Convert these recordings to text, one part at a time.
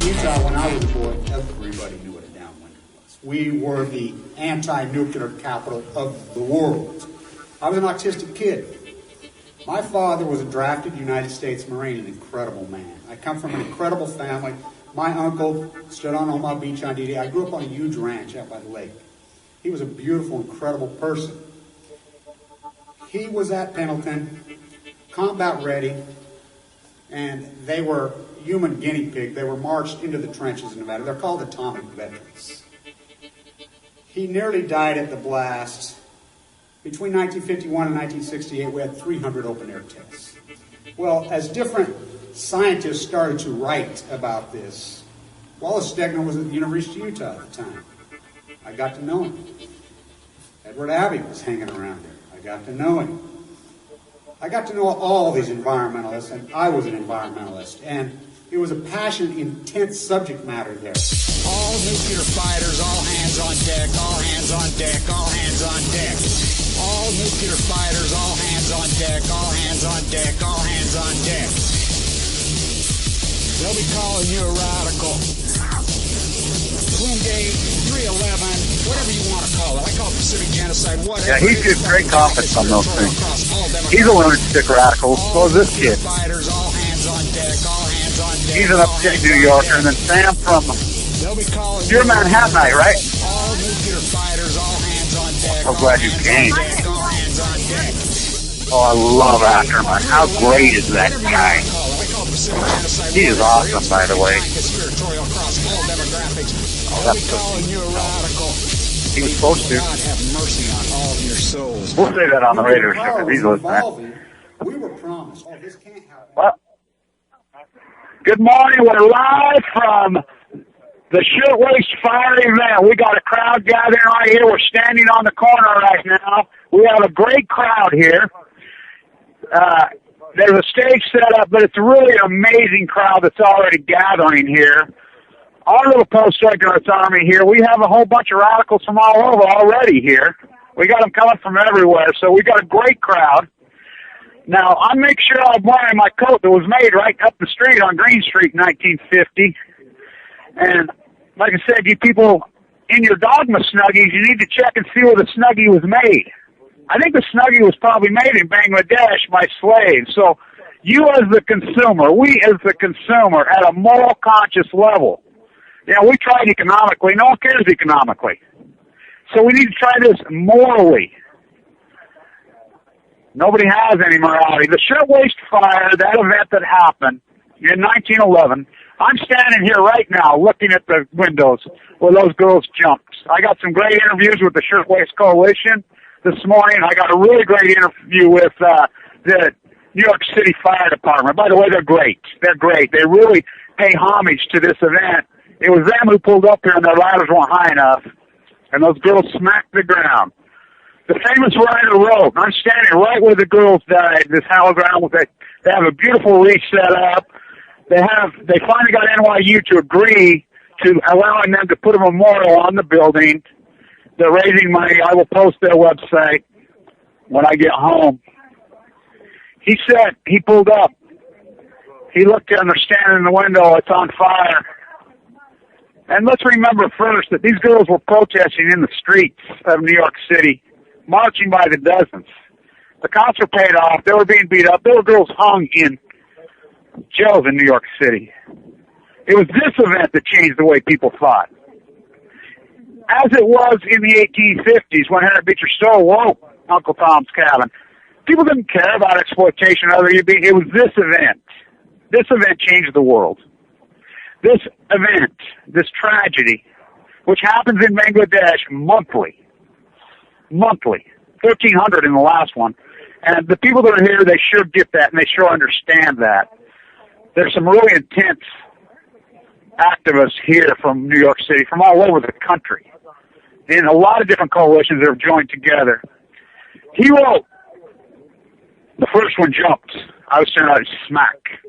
Utah, when I was a boy, everybody knew what a downwinder was. We were the anti-nuclear capital of the world. I was an autistic kid. My father was a drafted United States Marine, an incredible man. I come from an incredible family. My uncle stood on Omaha Beach on D-Day. I grew up on a huge ranch out by the lake. He was a beautiful, incredible person. He was at Pendleton, combat ready, and they were human guinea pig. They were marched into the trenches in Nevada. They're called atomic veterans. He nearly died at the blast. Between 1951 and 1968, we had 300 open-air tests. Well, as different scientists started to write about this, Wallace Stegner was at the University of Utah at the time. I got to know him. Edward Abbey was hanging around there. I got to know him. I got to know all these environmentalists, and I was an environmentalist, and it was a passionate, intense subject matter there. All nuclear fighters, all hands on deck, all hands on deck, all hands on deck. All nuclear fighters, all hands on deck, all hands on deck, all hands on deck. They'll be calling you a radical. Twin Gate, 311, whatever you want to call it. I call it Pacific genocide, whatever. Yeah, he gives great confidence on those things. He's a lunatic radical, so is this kid. He's an upstate New Yorker, and then Sam from, you're a Manhattanite, right? All nuclear fighters, all hands on deck. I'm glad you came. Oh, I love Ackerman. How great is that guy? He is awesome, by the way. Oh, that's so he was supposed to. We'll say that on the radio show because he's listening. We were promised. Oh, this can't happen. Well, good morning. We're live from the Shirtwaist Fire Event. We got a crowd gathering right here. We're standing on the corner right now. We have a great crowd here. There's a stage set up, but it's really an amazing crowd that's already gathering here. Our little post-Regulars Army here, we have a whole bunch of radicals from all over already here. We got them coming from everywhere, so we got a great crowd. Now, I make sure I'm wearing my coat that was made right up the street on Green Street in 1950. And like I said, you people in your dogma Snuggies, you need to check and see where the Snuggie was made. I think the Snuggie was probably made in Bangladesh by slaves. So you as the consumer, we as the consumer at a moral conscious level, we tried economically. No one cares economically. So we need to try this morally. Nobody has any morality. The Shirtwaist Fire, that event that happened in 1911, I'm standing here right now looking at the windows where those girls jumped. I got some great interviews with the Shirtwaist Coalition this morning. I got a really great interview with the New York City Fire Department. By the way, they're great. They're great. They really pay homage to this event. It was them who pulled up here and their ladders weren't high enough, and those girls smacked the ground. The famous Ryder Road. I'm standing right where the girls died. This hologram. They have a beautiful wreath set up. They finally got N.Y.C to agree to allowing them to put a memorial on the building. They're raising money. I will post their website when I get home. He said he pulled up. He looked and they're standing in the window. It's on fire. And let's remember first that these girls were protesting in the streets of New York City, marching by the dozens. The cops were paid off. They were being beat up. There were girls hung in jails in New York City. It was this event that changed the way people thought. As it was in the 1850s when Henry Beecher Stowe wrote Uncle Tom's Cabin. People didn't care about exploitation. It was this event. This event changed the world. This event, this tragedy, which happens in Bangladesh monthly, 1,300 in the last one, and the people that are here, they sure get that, and they sure understand that. There's some really intense activists here from New York City, from all over the country, in a lot of different coalitions that have joined together. He wrote, the first one jumped. I was saying, smack.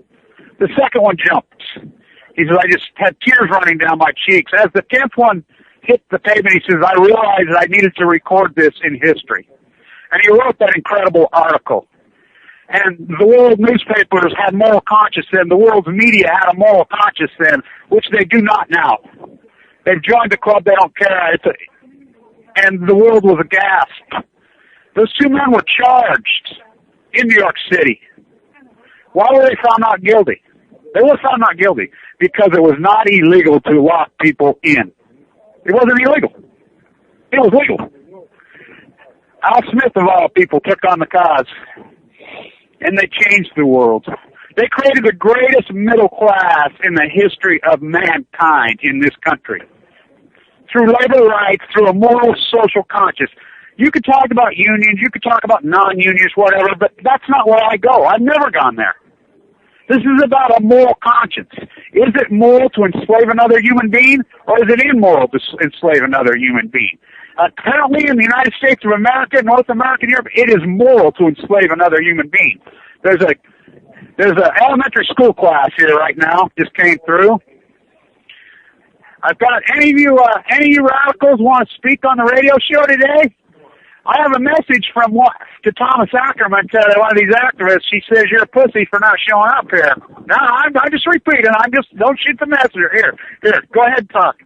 The second one jumped. He says, I just had tears running down my cheeks. As the 10th one hit the pavement, he says, I realized I needed to record this in history. And he wrote that incredible article. And the world newspapers had moral conscience then. The world's media had a moral conscience then, which they do not now. They've joined the club. They don't care. And the world was aghast. Those two men were charged in New York City. Why were they found not guilty? They were found not guilty because it was not illegal to lock people in. It wasn't illegal. It was legal. Al Smith, of all people, took on the cause, and they changed the world. They created the greatest middle class in the history of mankind in this country. Through labor rights, through a moral social conscience. You could talk about unions, you could talk about non-unions, whatever, but that's not where I go. I've never gone there. This is about a moral conscience. Is it moral to enslave another human being, or is it immoral to enslave another human being? Currently in the United States of America, North America, and Europe, it is moral to enslave another human being. There's an elementary school class here right now, just came through. I've got any of you radicals want to speak on the radio show today? I have a message to Thomas Ackerman, to one of these activists. She says you're a pussy for not showing up here. No, I'm just repeating. Don't shoot the messenger. Here, go ahead and talk.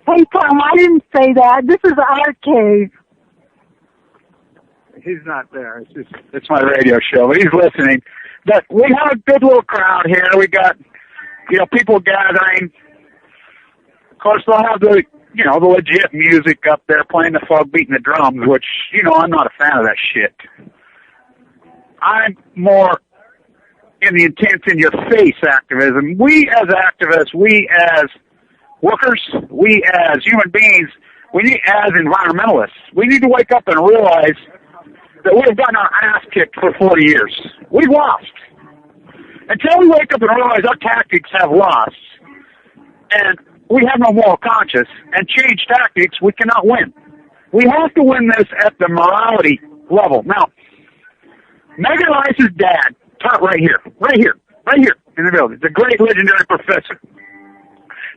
Hey, Tom, I didn't say that. This is our cave. He's not there. It's my radio show, but he's listening. But we have a good little crowd here. We got, people gathering. Of course, they'll have the legit music up there, playing the folk, beating the drums, which, I'm not a fan of that shit. I'm more in the intense, in-your-face activism. We as activists, we as workers, we as human beings, as environmentalists, we need to wake up and realize that we've gotten our ass kicked for 40 years. We've lost. Until we wake up and realize our tactics have lost, and we have no moral conscience, and change tactics, we cannot win. We have to win this at the morality level. Now, Megan Rice's dad taught right here in the building. The great legendary professor.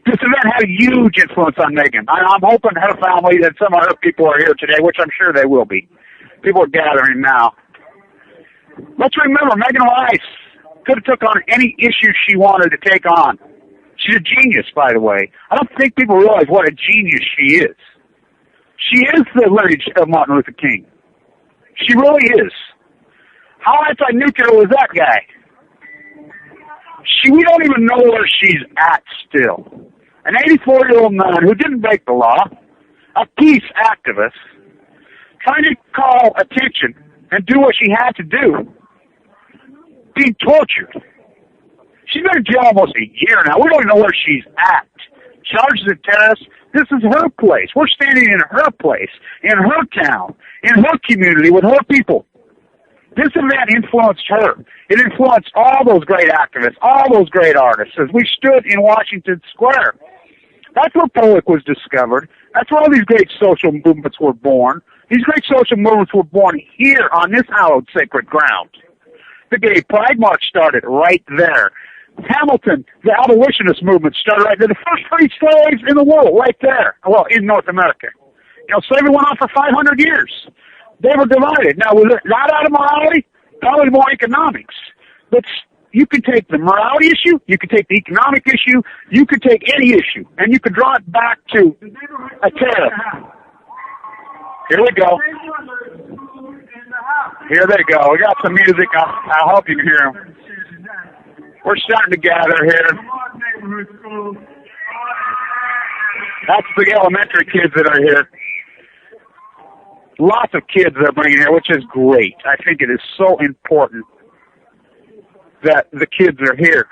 This event had a huge influence on Megan. I'm hoping her family, that some of her people are here today, which I'm sure they will be. People are gathering now. Let's remember, Megan Rice could have took on any issue she wanted to take on. She's a genius, by the way. I don't think people realize what a genius she is. She is the lineage of Martin Luther King. She really is. How anti-nuclear was that guy? We don't even know where she's at still. An 84-year-old man who didn't break the law, a peace activist, trying to call attention and do what she had to do, being tortured. She's been in jail almost a year now. We don't even know where she's at. Charged as a terrorist. This is her place. We're standing in her place, in her town, in her community, with her people. This event influenced her. It influenced all those great activists, all those great artists, as we stood in Washington Square. That's where Pollock was discovered. That's where all these great social movements were born. These great social movements were born here on this hallowed sacred ground. The Gay Pride March started right there. Hamilton, the abolitionist movement, started right there. The first free slaves in the world, right there. Well, in North America. Slavery went on for 500 years. They were divided. Now, was it not out of morality? Probably more economics. But you could take the morality issue, you could take the economic issue, you could take any issue, and you could draw it back to a tariff. Here we go. Here they go. We got some music. I hope you can hear them. We're starting to gather here. That's the elementary kids that are here. Lots of kids they're bringing here, which is great. I think it is so important that the kids are here.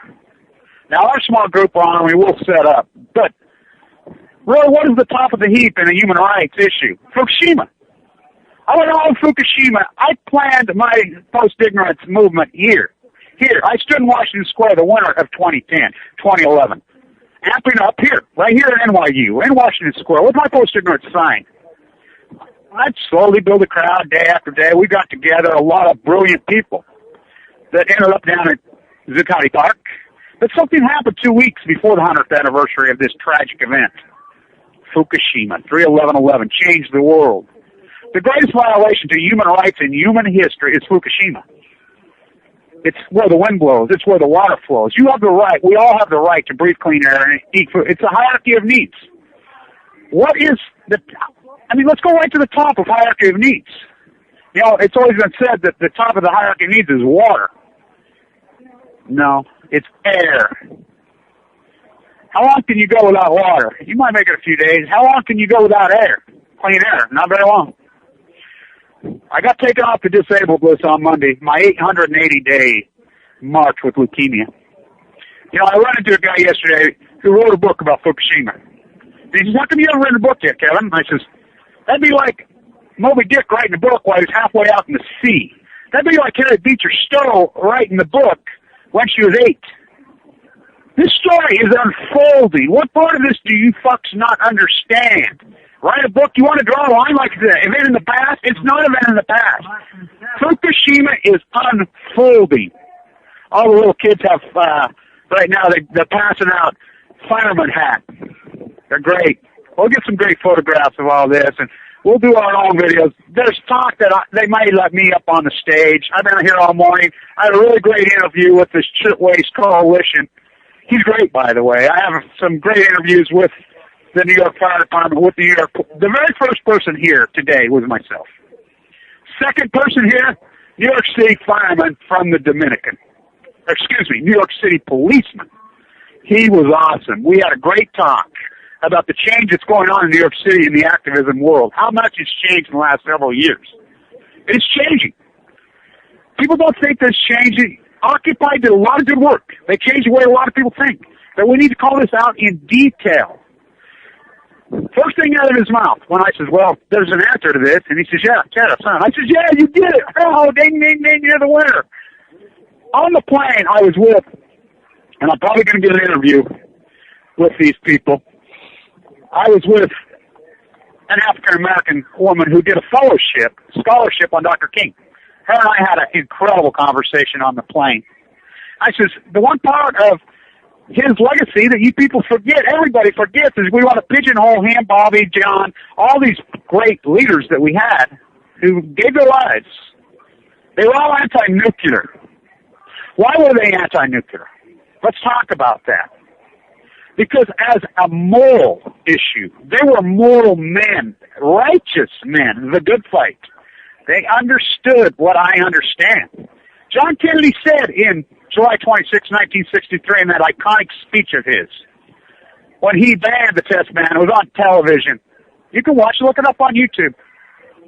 Now, our small group on, we will set up. But really, what is the top of the heap in a human rights issue? Fukushima. I went on Fukushima. I planned my post-ignorance movement here. I stood in Washington Square the winter of 2011. Amping up here, right here at N.Y.U, in Washington Square, with my post-ignorance sign. I'd slowly build a crowd day after day. We got together a lot of brilliant people that ended up down at Zuccotti Park. But something happened 2 weeks before the 100th anniversary of this tragic event. Fukushima, 3/11/11, changed the world. The greatest violation to human rights in human history is Fukushima. It's where the wind blows. It's where the water flows. You have the right. We all have the right to breathe clean air and eat food. It's a hierarchy of needs. What is let's go right to the top of hierarchy of needs. You know, it's always been said that the top of the hierarchy of needs is water. No, it's air. How long can you go without water? You might make it a few days. How long can you go without air? Clean air. Not very long. I got taken off the disabled list on Monday, my 880-day march with leukemia. You know, I ran into a guy yesterday who wrote a book about Fukushima. He says, how come you haven't written a book yet, Kevin? I says, that'd be like Moby Dick writing a book while he's halfway out in the sea. That'd be like Harriet Beecher Stowe writing the book when she was 8. This story is unfolding. What part of this do you fucks not understand? Write a book, you want to draw a line like the event in the past? It's not an event in the past. Fukushima is unfolding. All the little kids have, right now, they're passing out fireman hats. They're great. We'll get some great photographs of all this, and we'll do our own videos. There's talk that they might let me up on the stage. I've been here all morning. I had a really great interview with this Shirtwaist Coalition. He's great, by the way. I have some great interviews with the New York Fire Department, with the New York. The very first person here today was myself. Second person here, New York City fireman from the Dominican. New York City policeman. He was awesome. We had a great talk about the change that's going on in New York City in the activism world. How much has changed in the last several years? It's changing. People don't think that's changing. Occupy did a lot of good work. They changed the way a lot of people think. But we need to call this out in detail. First thing out of his mouth, when I says, well, there's an answer to this, and he says, yeah, son. I says, yeah, you did it. Oh, ding, ding, ding, you're the winner. On the plane I was with, and I'm probably going to get an interview with these people, I was with an African-American woman who did a scholarship on Dr. King. Her and I had an incredible conversation on the plane. I says, the one part of his legacy that you people forget, everybody forgets, is we want to pigeonhole him, Bobby, John, all these great leaders that we had who gave their lives. They were all anti-nuclear. Why were they anti-nuclear? Let's talk about that. Because as a moral issue, they were moral men, righteous men, the good fight. They understood what I understand. John Kennedy said in July 26, 1963, in that iconic speech of his, when he banned the test ban, it was on television. You can watch it, look it up on YouTube.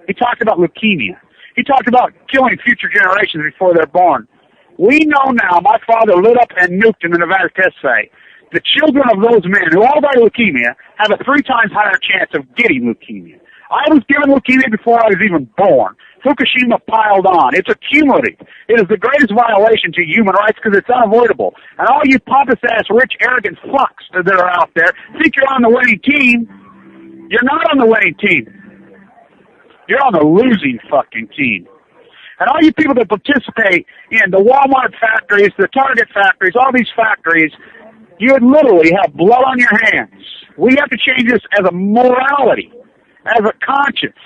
He talked about leukemia. He talked about killing future generations before they're born. We know now, my father lit up and nuked in the Nevada test site. The children of those men who all died of leukemia have a 3 times higher chance of getting leukemia. I was given leukemia before I was even born. Fukushima piled on. It's accumulative. It is the greatest violation to human rights because it's unavoidable. And all you pompous-ass, rich, arrogant fucks that are out there think you're on the winning team. You're not on the winning team. You're on the losing fucking team. And all you people that participate in the Walmart factories, the Target factories, all these factories, you would literally have blood on your hands. We have to change this as a morality, as a conscience.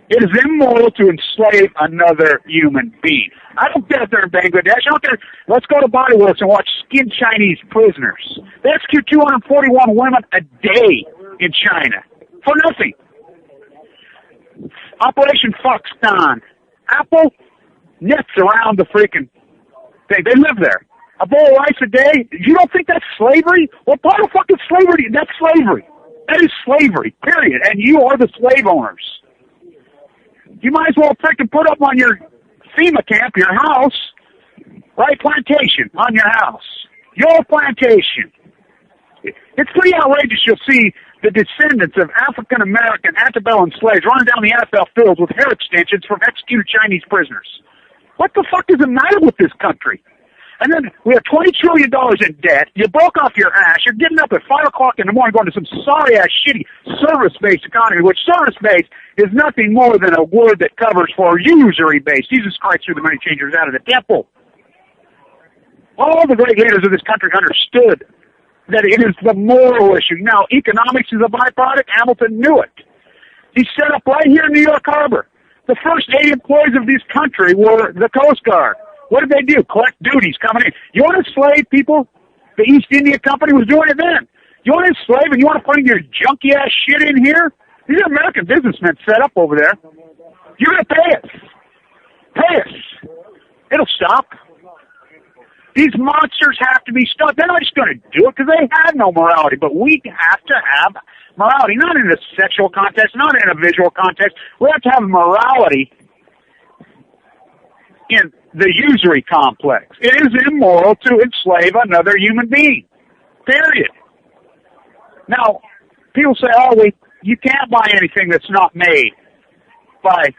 It is immoral to enslave another human being. I don't care if they're in Bangladesh. I don't care. Let's go to Body Works and watch skinned Chinese prisoners. They execute 241 women a day in China for nothing. Operation Foxconn. Apple nets around the freaking thing. They live there. A bowl of rice a day? You don't think that's slavery? What part of fucking slavery? That's slavery. That is slavery, period. And you are the slave owners. You might as well freaking put up on your FEMA camp, your house, right, plantation on your house. Your plantation. It's pretty outrageous. You'll see the descendants of African-American antebellum slaves running down the NFL fields with hair extensions from executed Chinese prisoners. What the fuck is the matter with this country? And then we have $20 trillion in debt. You broke off your ass. You're getting up at 5 o'clock in the morning going to some sorry-ass, shitty service-based economy, which service-based is nothing more than a word that covers for usury-based. Jesus Christ threw the money changers out of the temple. All the great leaders of this country understood that it is the moral issue. Now, economics is a byproduct. Hamilton knew it. He set up right here in New York Harbor. The first 8 employees of this country were the Coast Guard. What did they do? Collect duties coming in. You want to enslave people? The East India Company was doing it then. You want to enslave and you want to put your junky-ass shit in here? These are American businessmen set up over there. You're going to pay us. Pay us. It'll stop. These monsters have to be stopped. They're not just going to do it because they have no morality, but we have to have morality, not in a sexual context, not in a visual context. We have to have morality in the usury complex. It is immoral to enslave another human being. Period. Now, people say, you can't buy anything that's not made by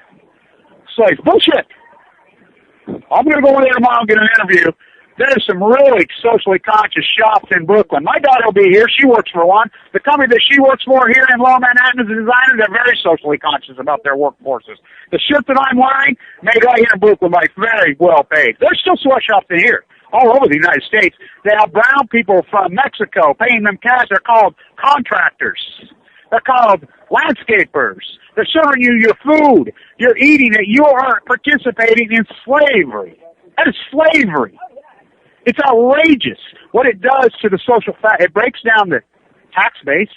slaves. Bullshit. I'm going to go in there tomorrow and get an interview. There's some really socially conscious shops in Brooklyn. My daughter will be here. She works for one. The company that she works for here in Lower Manhattan is a designer. They're very socially conscious about their workforces. The shirt that I'm wearing, made right here in Brooklyn, by very well paid. There's still sweatshops in here, all over the United States. They have brown people from Mexico paying them cash. They're called contractors. They're called landscapers. They're serving you your food. You're eating it. You are participating in slavery. That is slavery. It's outrageous what it does to the social fact. It breaks down the tax base.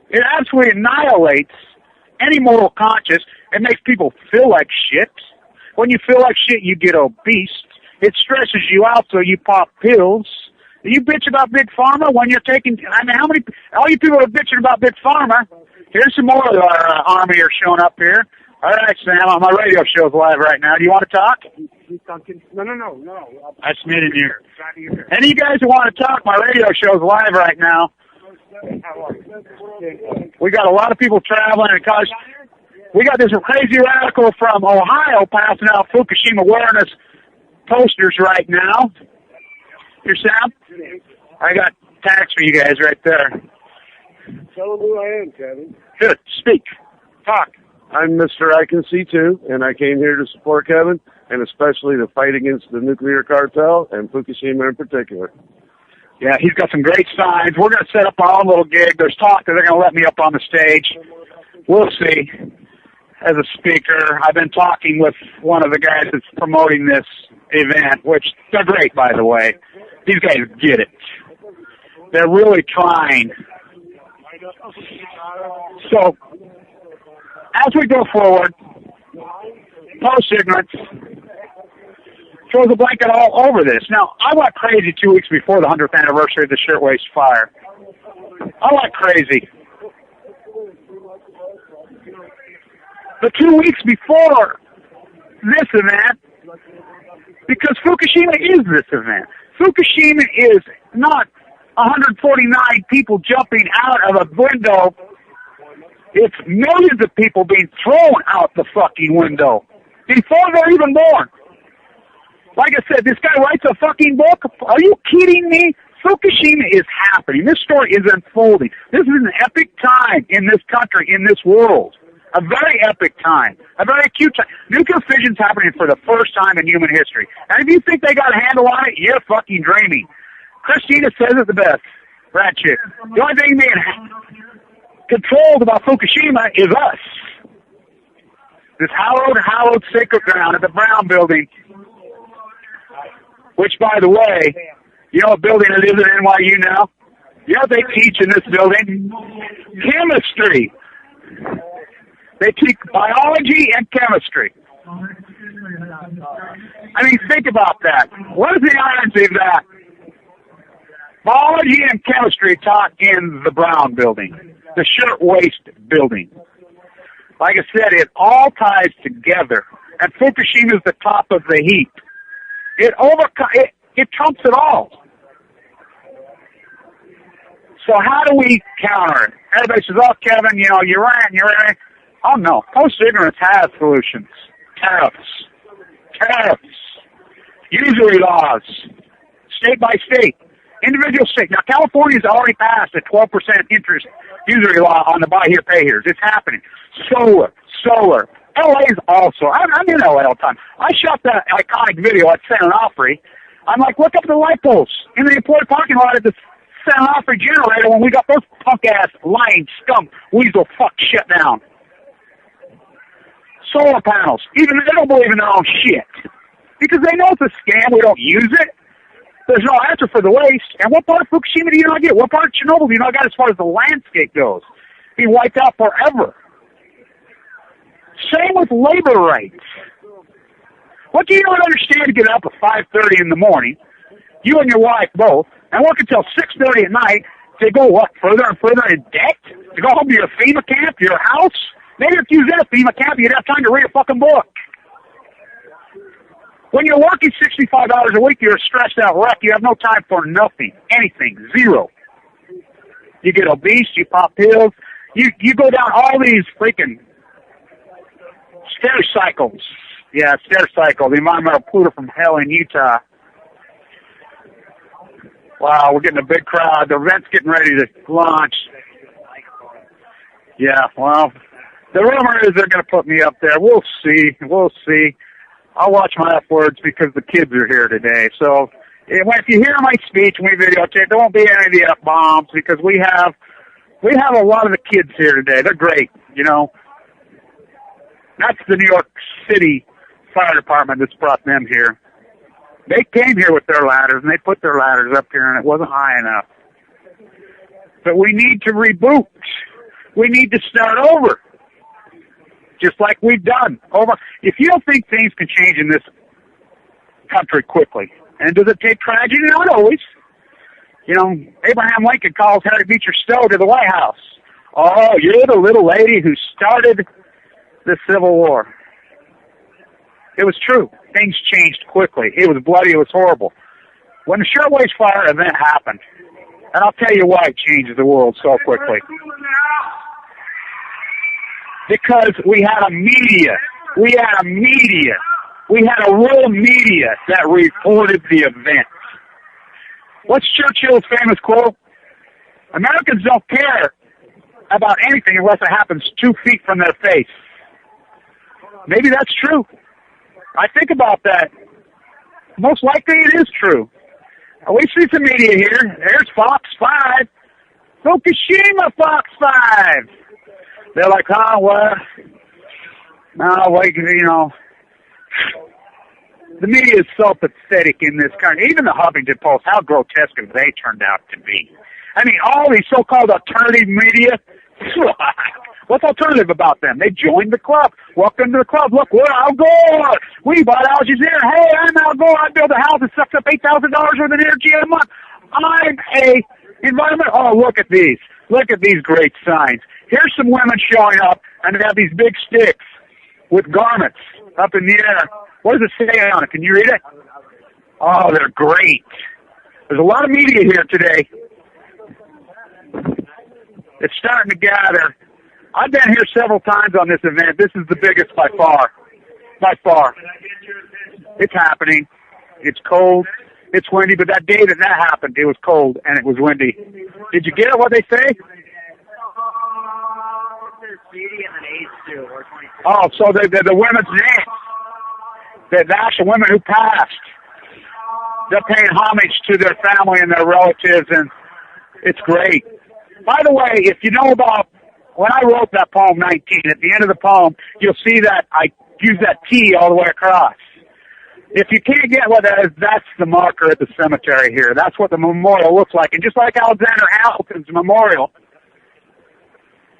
It absolutely annihilates any moral conscience. It makes people feel like shit. When you feel like shit, you get obese. It stresses you out, so you pop pills. You bitch about Big Pharma when you're taking, all you people are bitching about Big Pharma. Here's some more of our army are showing up here. All right, Sam, my radio show's live right now. Do you want to talk? No. I submitted in here. Any of you guys who want to talk, my radio show's live right now. We got a lot of people traveling and college. We got this crazy radical from Ohio passing out Fukushima awareness posters right now. Here, Sam? I got tags for you guys right there. Tell them who I am, Kevin. Good. Speak. Talk. I'm Mr. I Can See Too, and I came here to support Kevin, and especially the fight against the nuclear cartel and Fukushima in particular. Yeah, he's got some great signs. We're going to set up our own little gig. There's talk that they're going to let me up on the stage. We'll see. As a speaker, I've been talking with one of the guys that's promoting this event, which they're great, by the way. These guys get it. They're really trying. So, as we go forward, post-ignorance throws a blanket all over this. Now, I went crazy 2 weeks before the 100th anniversary of the Shirtwaist Fire. I went crazy. But 2 weeks before this event, because Fukushima is this event. Fukushima is not 149 people jumping out of a window. It's millions of people being thrown out the fucking window before they're even born. Like I said, this guy writes a fucking book. Are you kidding me? Fukushima is happening. This story is unfolding. This is an epic time in this country, in this world. A very epic time. A very acute time. Nuclear fission's happening for the first time in human history. And if you think they got a handle on it, you're fucking dreaming. Christina says it the best. Rat chick. The only thing being controlled about Fukushima is us. This hallowed sacred ground at the Brown Building, which, by the way, you know what building it is at N.Y.U. now? You know what they teach in this building? Chemistry. They teach biology and chemistry. I mean, think about that. What is the irony of that? Biology and chemistry taught in the Brown Building, the Shirtwaist Building. Like I said, it all ties together, and Fukushima is the top of the heap. It trumps it all. So how do we counter it? Everybody says, "Oh, Kevin, you know, you're right." Oh no, post-ignorance has solutions. Tariffs, usury laws, state by state. Individual state. Now, California's already passed a 12% interest usury law on the buy here, pay here. It's happening. Solar. LA's also. I'm in LA all the time. I shot that iconic video at San Onofre. I'm like, look up the light posts in the employee parking lot at the San Onofre generator when we got those punk-ass, lying, scum, weasel fuck shut down. solar panels. Even they don't believe in their own shit. Because they know it's a scam, we don't use it. There's no answer for the waste. And what part of Fukushima do you not get? What part of Chernobyl do you not get as far as the landscape goes? Be wiped out forever. Same with labor rights. What do you not understand to get up at 5:30 in the morning, you and your wife both, and work until 6:30 at night to go, what, further and further in debt? To go home to your FEMA camp, your house? Maybe if you was in a FEMA camp, you'd have time to read a fucking book. When you're working 65 hours a week, you're a stressed out wreck. You have no time for nothing, anything, zero. You get obese, you pop pills, you go down all these freaking stair cycles. Yeah, stair cycle, the environmental polluter from hell in Utah. Wow, we're getting a big crowd. The event's getting ready to launch. Yeah, well, the rumor is they're going to put me up there. We'll see. We'll see. I'll watch my F words because the kids are here today. So if you hear my speech and we videotape, there won't be any of the F-bombs because we have a lot of the kids here today. They're great, you know. That's the New York City Fire Department that's brought them here. They came here with their ladders, and they put their ladders up here, and it wasn't high enough. But we need to reboot. We need to start over, just like we've done. If you don't think things can change in this country quickly, and does it take tragedy? Not always. You know, Abraham Lincoln calls Harry Beecher Stowe to the White House. Oh, you're the little lady who started the Civil War. It was true. Things changed quickly. It was bloody. It was horrible. When the SHIRTWAIST fire event happened, and I'll tell you why it changed the world so quickly. Because we had a media. We had a real media that reported the event. What's Churchill's famous quote? Americans don't care about anything unless it happens 2 feet from their face. Maybe that's true. I think about that. Most likely it is true. We see some media here. There's Fox 5. Fukushima Fox 5. They're like, oh, well, no, like, you know. The media is so pathetic in this country. Even the Huffington Post, how grotesque have they turned out to be? I mean, all these so-called alternative media, what's alternative about them? They joined the club. Welcome to the club. Look, we're Al Gore. We bought Al Jazeera. Hey, I'm Al Gore. I build a house that sucks up $8,000 worth of energy a month. I'm a environment. Oh, look at these. Look at these great signs. Here's some women showing up, and they have these big sticks with garments up in the air. What does it say on it? Can you read it? Oh, they're great. There's a lot of media here today. It's starting to gather. I've been here several times on this event. This is the biggest by far. By far. It's happening. It's cold. It's windy, but that day that happened, it was cold and it was windy. Did you get it, what they say? Oh, so the women's names. The actual women who passed. They're paying homage to their family and their relatives, and it's great. By the way, if you know about, when I wrote that poem 19, at the end of the poem, you'll see that I use that T all the way across. If you can't get what that is, that's the marker at the cemetery here. That's what the memorial looks like. And just like Alexander Hamilton's memorial,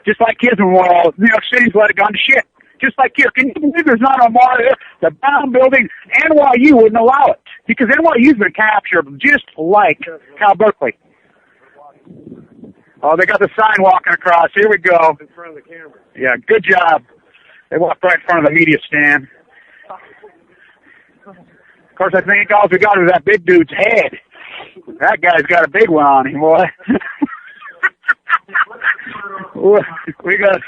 just like his memorial, New York City's let it go to shit. Just like here. Can you believe there's not a memorial? The Brown Building, NYU wouldn't allow it. Because NYU's been captured just like Cal Berkeley. Oh, they got the sign walking across. Here we go. In front of the camera. Yeah, good job. They walked right in front of the media stand. Of course, I think all we got is that big dude's head. That guy's got a big one on him, boy. we got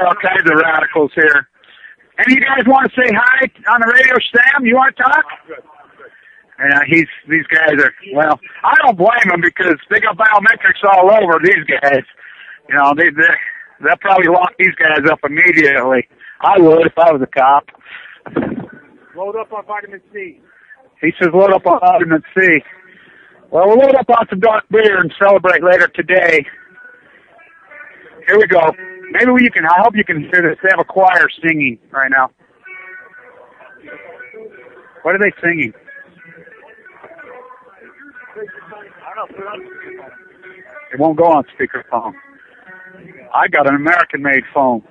all kinds of radicals here. Any of you guys want to say hi on the radio, Sam? You want to talk? Yeah, these guys are, well, I don't blame them because they got biometrics all over these guys. You know, they'll probably lock these guys up immediately. I would if I was a cop. Load up on vitamin C. He says load up on vitamin C. Well, we'll load up on some dark beer and celebrate later today. Here we go. Maybe you can. I hope you can hear this. They have a choir singing right now. What are they singing? It won't go on speakerphone. I got an American-made phone.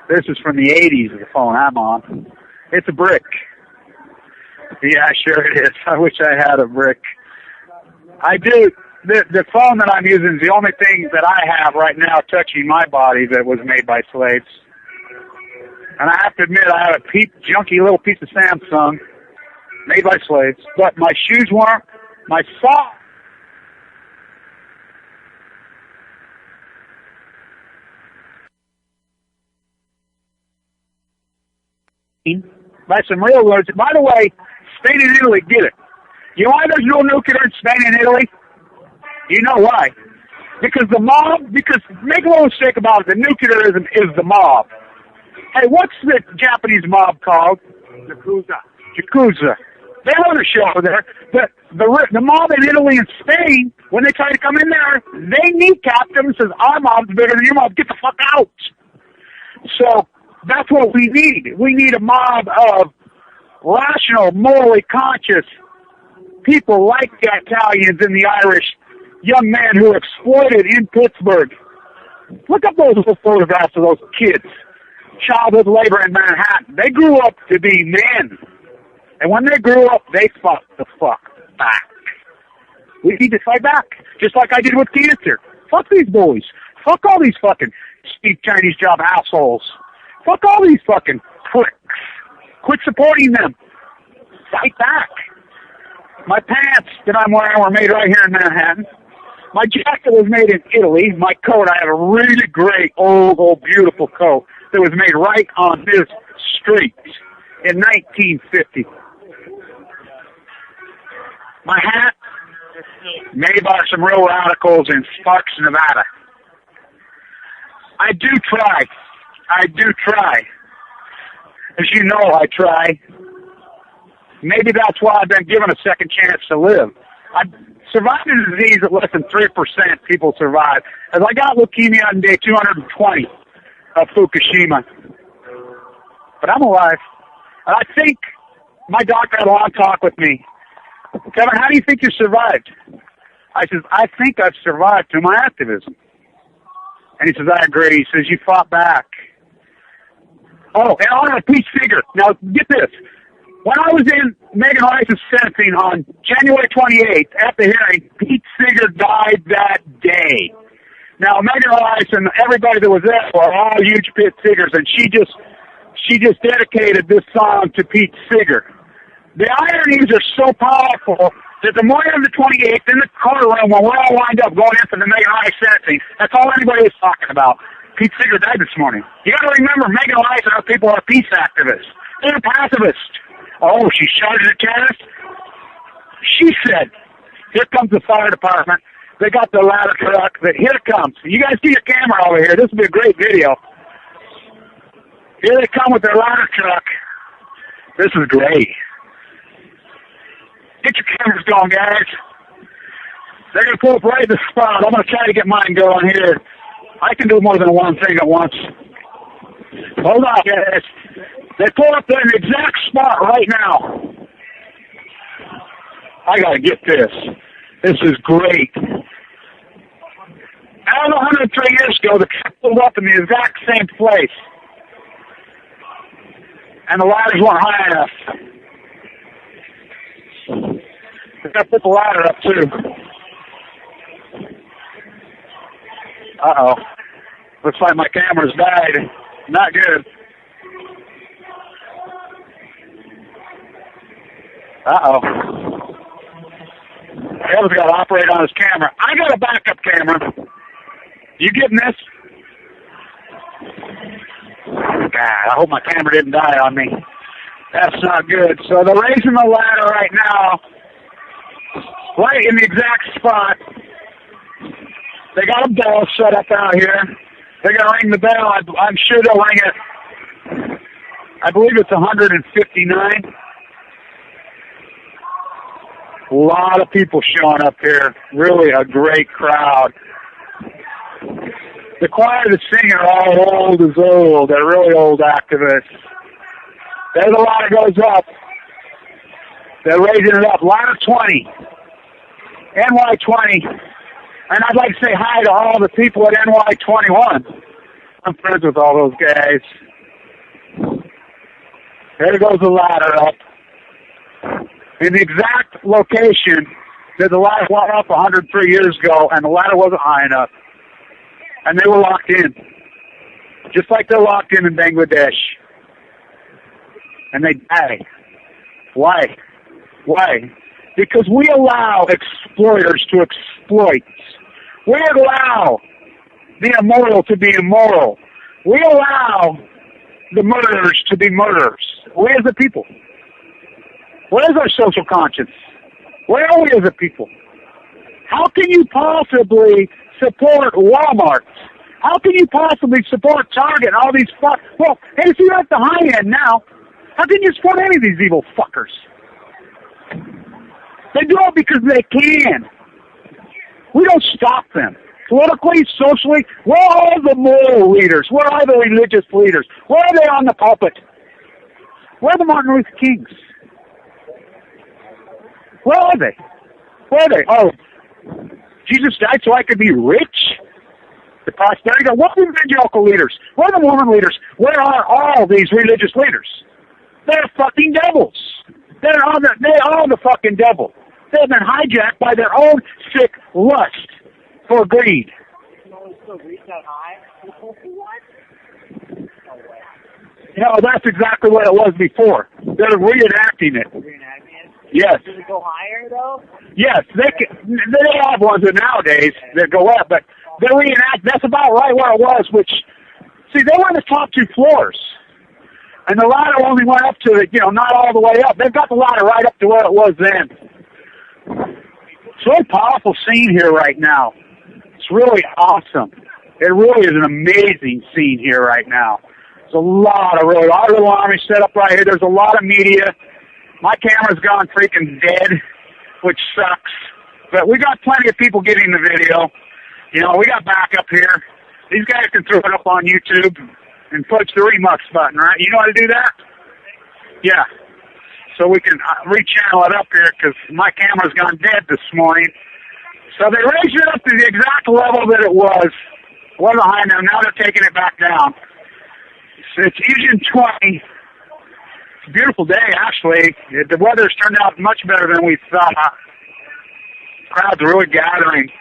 This is from the 80s of the phone I'm on. It's a brick. Yeah, sure it is. I wish I had a brick. I do. The phone that I'm using is the only thing that I have right now touching my body that was made by slaves. And I have to admit, I have a junky little piece of Samsung made by slaves. But my shoes weren't. My socks. By some real words. By the way, Spain and Italy get it. You know why there's no nuclear in Spain and Italy? You know why? Because the mob, make no mistake about it, the nuclearism is the mob. Hey, what's the Japanese mob called? Yakuza. They own a show over there. The mob in Italy and Spain, when they try to come in there, they kneecap them and says, our mob's bigger than your mob, get the fuck out. So, that's what we need. We need a mob of rational, morally conscious people like the Italians and the Irish young men who were exploited in Pittsburgh. Look up those little photographs of those kids. Childhood labor in Manhattan. They grew up to be men. And when they grew up, they fought the fuck back. We need to fight back. Just like I did with cancer. Fuck these boys. Fuck all these fucking cheap Chinese job assholes. Fuck all these fucking pricks. Quit supporting them. Fight back. My pants that I'm wearing were made right here in Manhattan. My jacket was made in Italy. My coat, I have a really great, old, beautiful coat that was made right on this street in 1950. My hat, made by some real radicals in Sparks, Nevada. I do try. As you know, I try. Maybe that's why I've been given a second chance to live. I survived a disease that less than 3% people survive. As I got leukemia on day 220 of Fukushima. But I'm alive. And I think my doctor had a long talk with me. Kevin, how do you think you survived? I says, I think I've survived through my activism. And he says, I agree. He says, you fought back. Oh, and I have a peace figure. Now, get this. When I was in Megan Rice's sentencing on January 28th at the hearing, Pete Seeger died that day. Now, Megan Rice and everybody that was there were all huge Pete Seegers, and she just dedicated this song to Pete Seeger. The ironies are so powerful that the morning of the 28th in the courtroom when we're all lined up going in for the Megan Rice sentencing, that's all anybody was talking about. Pete Seeger died this morning. You got to remember, Megan Rice and other people are peace activists. They're pacifists. Oh, she shot at a terrorist? She said, here comes the fire department. They got the ladder truck. Here it comes. You guys see your camera over here. This will be a great video. Here they come with their ladder truck. This is great. Get your cameras going, guys. They're going to pull up right in the spot. I'm going to try to get mine going here. I can do more than one thing at once. Hold on, guys. They pull up there in the exact spot right now. I got to get this. This is great. I don't know, 103 years ago, the truck pulled up in the exact same place. And the ladders weren't high enough. I got to put the ladder up, too. Uh-oh. Looks like my camera's died. Not good. Uh-oh. Kevin's got to operate on his camera. I got a backup camera. You getting this? God, I hope my camera didn't die on me. That's not good. So they're raising the ladder right now, right in the exact spot. They got a bell set up out here. They're going to ring the bell. I'm sure they'll ring it. I believe it's 159. A lot of people showing up here. Really a great crowd. The choir that's singing are all old as old. They're really old activists. There's a ladder goes up. They're raising it up. Ladder 20. NY20. And I'd like to say hi to all the people at NY21. I'm friends with all those guys. There goes the ladder up. In the exact location that the ladder went up 103 years ago, and the ladder wasn't high enough. And they were locked in. Just like they're locked in Bangladesh. And they die. Why? Why? Because we allow exploiters to exploit. We allow the immoral to be immoral. We allow the murderers to be murderers. We as a people. Where is our social conscience? Where are we as a people? How can you possibly support Walmart? How can you possibly support Target and all these well, hey, see, you're at the high end now. How can you support any of these evil fuckers? They do it because they can. We don't stop them. Politically, socially, where are the moral leaders? Where are the religious leaders? Where are they on the pulpit? Where are the Martin Luther Kings? Where are they? Where are they? Oh, Jesus died so I could be rich? The prosperity. What are the evangelical leaders? Where are the Mormon leaders? Where are all these religious leaders? They're fucking devils. They are the fucking devil. They've been hijacked by their own sick lust for greed. No, that's exactly what it was before. They're reenacting it. Yes. Does it go higher though? Yes, they have ones nowadays that go up, but they reenact. That's about right where it was. Which, see, they were in the top 2 floors, and the ladder only went up to not all the way up. They've got the ladder right up to where it was then. It's a really powerful scene here right now. It's really awesome. It really is an amazing scene here right now. There's a lot of little army set up right here. There's a lot of media. My camera's gone freaking dead, which sucks. But we got plenty of people getting the video. We got backup here. These guys can throw it up on YouTube and push the remux button, right? You know how to do that? Yeah. So we can rechannel it up here because my camera's gone dead this morning. So they raised it up to the exact level that it was. Wasn't high enough. Now they're taking it back down. So it's Fusion 20. It's a beautiful day, actually. The weather's turned out much better than we thought. Crowds are really gathering.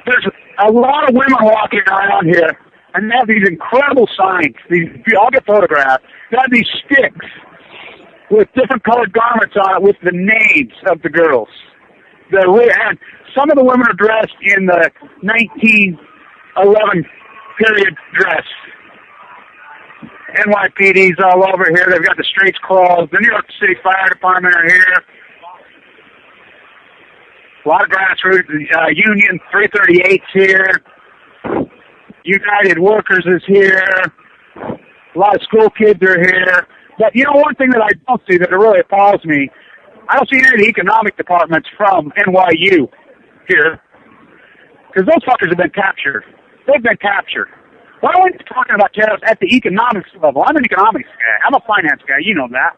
There's a lot of women walking around here, and they have these incredible signs. I'll get photographed. They have these sticks with different colored garments on it with the names of the girls. And some of the women are dressed in the 1911 period dress. NYPD's all over here. They've got the streets closed. The New York City Fire Department are here. A lot of grassroots. Union 338's here. United Workers is here. A lot of school kids are here. But one thing that I don't see that really appalls me, I don't see any of the economic departments from NYU here. Because those fuckers have been captured. They've been captured. Why are we talking about tariffs at the economics level? I'm an economics guy. I'm a finance guy. You know that.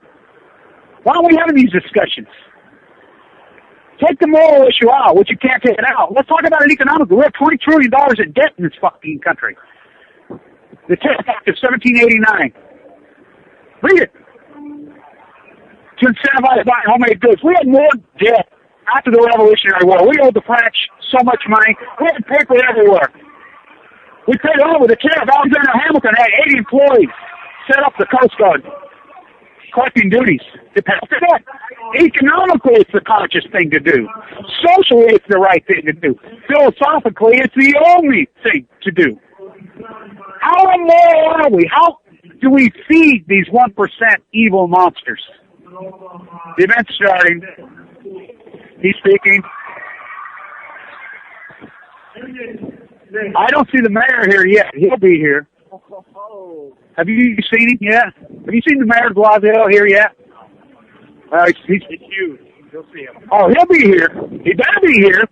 Why aren't we having these discussions? Take the moral issue out, which you can't take it out. Let's talk about it economically. We have $20 trillion in debt in this fucking country. The Tariff Act of 1789. Read it. To incentivize buying homemade goods. We had more debt after the Revolutionary War. We owed the French so much money. We had paper everywhere. We paid over the tariff. Alexander Hamilton had 80 employees set up the Coast Guard, collecting duties to pay off the debt. Economically, it's the conscious thing to do. Socially, it's the right thing to do. Philosophically, it's the only thing to do. How immoral are we? How do we feed these 1% evil monsters? The event's starting. He's speaking. I don't see the mayor here yet. He'll be here. Have you seen him yet? Have you seen the mayor of Blasio here yet? He's huge. You'll see him. Oh, he'll be here. He better be here.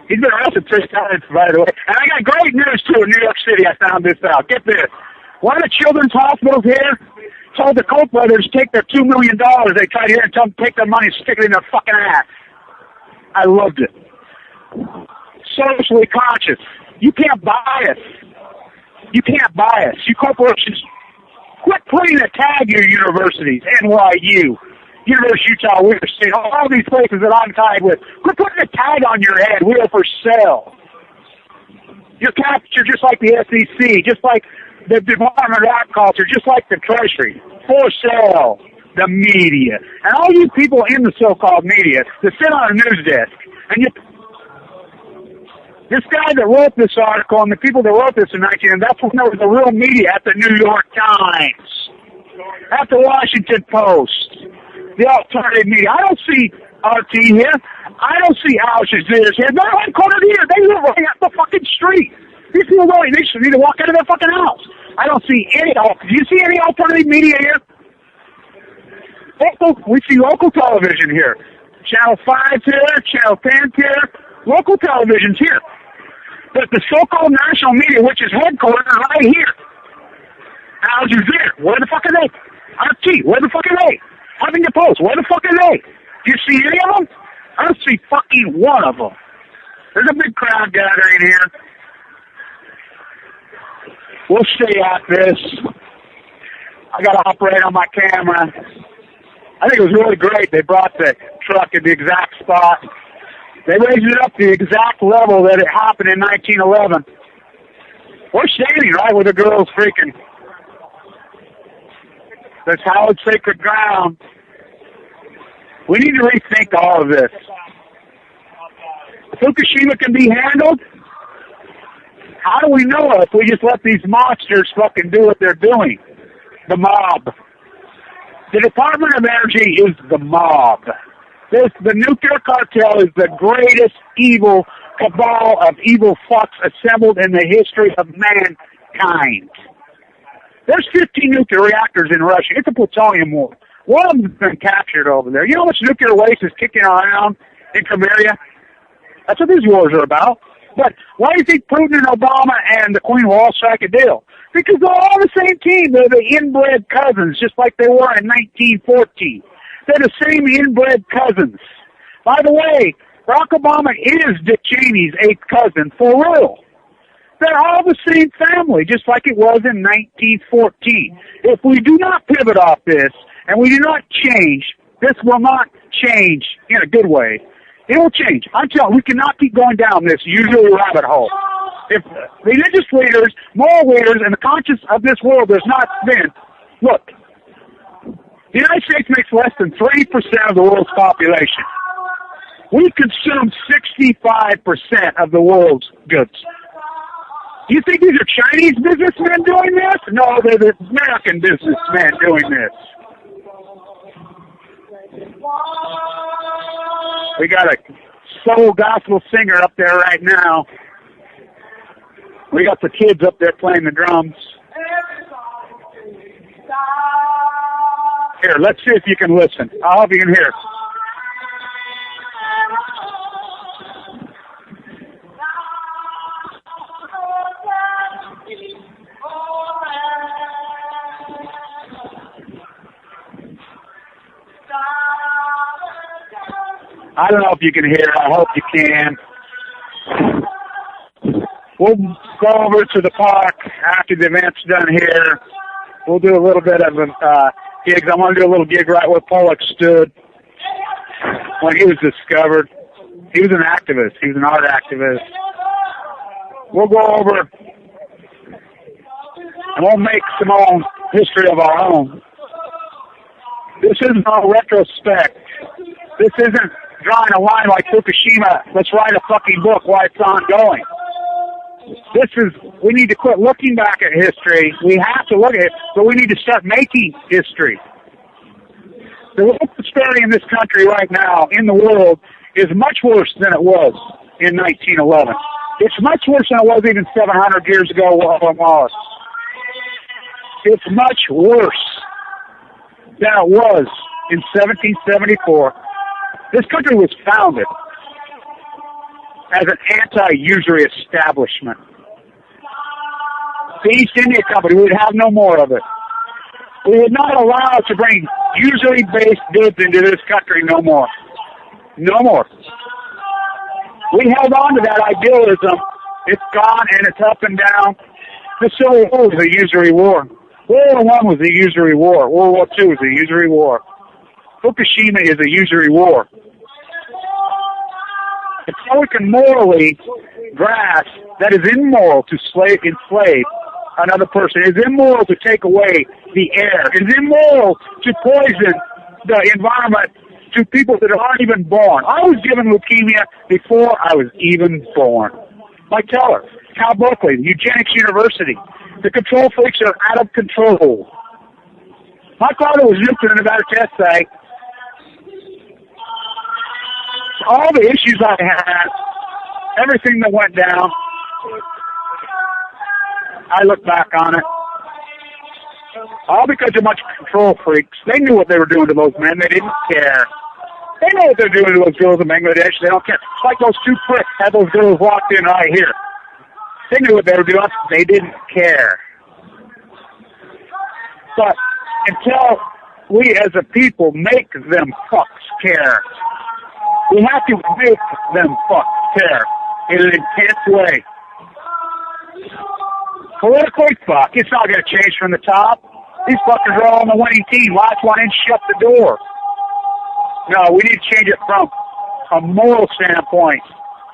He's been arrested 3 times, by the way. And I got great news, too, in New York City, I found this out. Get this. One of the children's hospitals here told the Koch brothers to take their $2 million. They tried here and tell them to take their money and stick it in their fucking ass. I loved it. Socially conscious. You can't buy us. You can't buy us. You corporations, quit putting a tag in your universities, N.Y.U, University of Utah, Weir State, all these places that I'm tied with. Quit putting a tag on your head. We are for sale. You're captured just like the SEC, just like the Department of Agriculture, just like the Treasury. For sale. The media. And all you people in the so-called media that sit on a news desk, and this guy that wrote this article and the people that wrote this in 19, and that's when there was the real media at the New York Times, at the Washington Post, the alternative media. I don't see RT here. I don't see Al Jazeera here. They're one corner here. They live right up the fucking street. These people don't. They should need to walk out of their fucking house. I don't see any. Do you see any alternative media here? We see local television here. Channel 5's here. Channel 10's here. Local television's here. But the so-called national media, which is headquartered right here. Al Jazeera, where the fuck are they? RT, where the fuck are they? Huffington Post, where the fuck are they? Do you see any of them? I don't see fucking one of them. There's a big crowd gathering here. We'll stay at this. I got to operate on my camera. I think it was really great. They brought the truck at the exact spot. They raised it up to the exact level that it happened in 1911. We're standing right where the girls freaking. That's hallowed sacred ground. We need to rethink all of this. Fukushima can be handled. How do we know if we just let these monsters fucking do what they're doing? The mob. The Department of Energy is the mob. The nuclear cartel is the greatest evil cabal of evil fucks assembled in the history of mankind. There's 15 nuclear reactors in Russia. It's a plutonium war. One of them's been captured over there. You know how much nuclear waste is kicking around in Crimea? That's what these wars are about. But why do you think Putin and Obama and the Queen will all strike a deal? Because they're all the same team. They're the inbred cousins, just like they were in 1914. They're the same inbred cousins. By the way, Barack Obama is Dick Cheney's eighth cousin, for real. They're all the same family, just like it was in 1914. If we do not pivot off this, and we do not change, this will not change in a good way. It will change. I'm telling you, we cannot keep going down this usual rabbit hole. If religious leaders, moral leaders, and the conscience of this world does not spin, look, the United States makes less than 3% of the world's population. We consume 65% of the world's goods. Do you think these are Chinese businessmen doing this? No, they're the American businessmen doing this. We got a soul gospel singer up there right now. We got the kids up there playing the drums. Here, let's see if you can listen. I hope you can hear. I don't know if you can hear. I hope you can. We'll go over to the park after the event's done here. We'll do a little bit of gigs. I want to do a little gig right where Pollock stood when he was discovered. He was an activist. He was an art activist. We'll go over and we'll make some own history of our own. This isn't a retrospect. This isn't drawing a line like Fukushima. Let's write a fucking book while it's ongoing. We need to quit looking back at history. We have to look at it, but we need to start making history. The world disparity in this country right now, in the world, is much worse than it was in 1911. It's much worse than it was even 700 years ago when Wallace. It's much worse than it was in 1774. This country was founded as an anti-usury establishment. the East India Company. We would have no more of it. We would not allow to bring usually based goods into this country no more. No more. We held on to that idealism. It's gone and it's up and down. The Civil War was a usury war. World War I was a usury war. World War II was a usury war. Fukushima is a usury war. It's how we can morally grasp that is immoral to enslave another person. It's immoral to take away the air. It's immoral to poison the environment to people that aren't even born. I was given leukemia before I was even born. My teller, Cal Berkeley, Eugenics University. The control freaks are out of control. My father was nuked in a Nevada test site. All the issues I had, everything that went down, I look back on it. All because of a bunch of control freaks. They knew what they were doing to those men. They didn't care. They know what they're doing to those girls in Bangladesh. They don't care. It's like those two pricks had those girls locked in right here. They knew what they were doing. They didn't care. But until we as a people make them fucks care, we have to make them fucks care in an intense way. Politically, fuck. It's not going to change from the top. These fuckers are all on the winning team. Last one in, shut the door. No, we need to change it from a moral standpoint.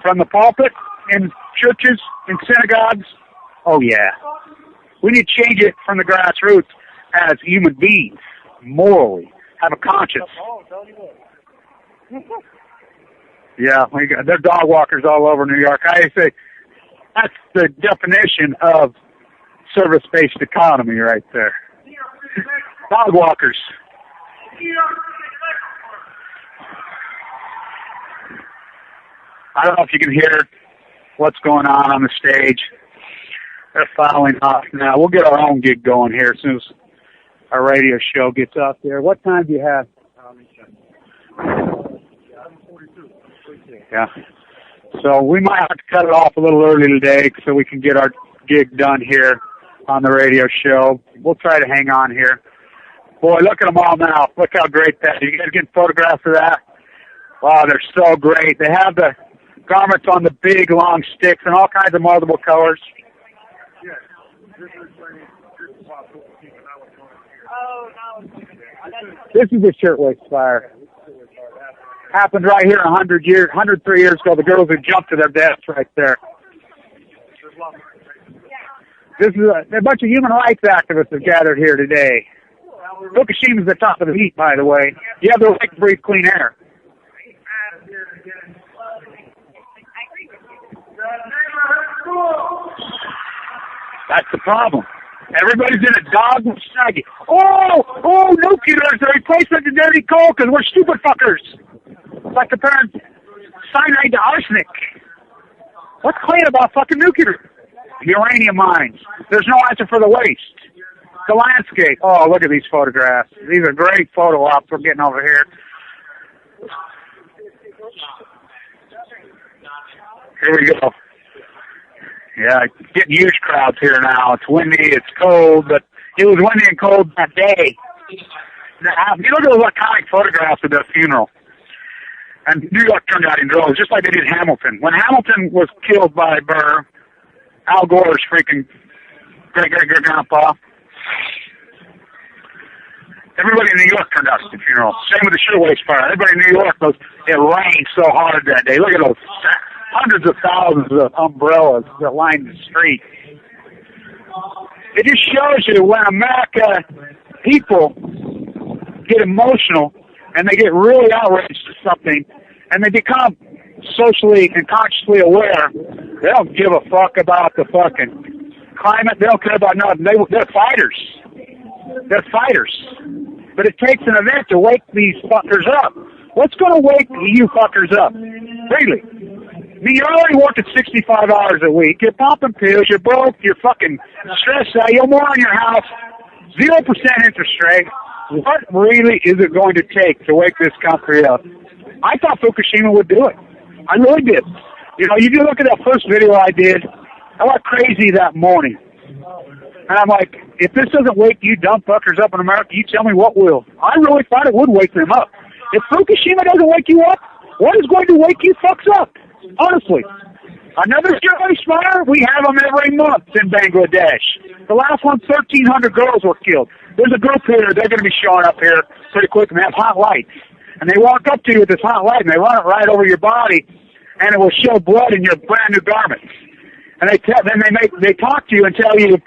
From the pulpit, in churches, in synagogues. Oh, yeah. We need to change it from the grassroots as human beings, morally, have a conscience. Yeah, there are dog walkers all over New York. I say that's the definition of service-based economy right there. Dog walkers. I don't know if you can hear what's going on the stage. They're filing off now. We'll get our own gig going here as soon as our radio show gets out there. What time do you have? Yeah. So we might have to cut it off a little early today so we can get our gig done here on the radio show. We'll try to hang on here. Boy, look at them all now. Look how great that is. You guys getting photographs of that? Wow, they're so great. They have the garments on the big, long sticks and all kinds of multiple colors. This is a shirtwaist fire. Happened right here 103 years ago. The girls who jumped to their deaths right there. This is a bunch of human rights activists have gathered here today. Fukushima is the top of the heap, by the way. You have the right to breathe clean air. That's the problem. Everybody's in a dog with snaggy. Oh, nuclears, they replaced with the dirty coal because we're stupid fuckers. It's like comparing cyanide to arsenic. What's clean about fucking nuclear? Uranium mines. There's no answer for the waste. The landscape. Oh, look at these photographs. These are great photo ops we're getting over here. Here we go. Yeah, getting huge crowds here now. It's windy, it's cold, but it was windy and cold that day. You look at those iconic photographs of their funeral. And New York turned out in droves, just like they did Hamilton. When Hamilton was killed by Burr, Al Gore's freaking great-great-great-grandpa, everybody in New York turned out at the funeral. Same with the shirtwaist fire. Everybody in New York, it rained so hard that day. Look at those hundreds of thousands of umbrellas that lined the street. It just shows you when America people get emotional and they get really outraged at something and they become socially and consciously aware. They don't give a fuck about the fucking climate. They don't care about nothing. They're fighters. They're fighters. But it takes an event to wake these fuckers up. What's going to wake you fuckers up? Really? I mean, you're already working 65 hours a week. You're popping pills. You're broke. You're fucking stressed out. You're more on your house. 0% interest rate. What really is it going to take to wake this country up? I thought Fukushima would do it. I really did. You know, you do look at that first video I did. I went crazy that morning. And I'm like, if this doesn't wake you dumb fuckers up in America, you tell me what will. I really thought it would wake them up. If Fukushima doesn't wake you up, what is going to wake you fucks up? Honestly. Another shirtwaist fire, we have them every month in Bangladesh. The last one, 1,300 girls were killed. There's a group here, they're going to be showing up here pretty quick, and they have hot lights. And they walk up to you with this hot light, and they run it right over your body, and it will show blood in your brand new garments. And they talk to you and tell you,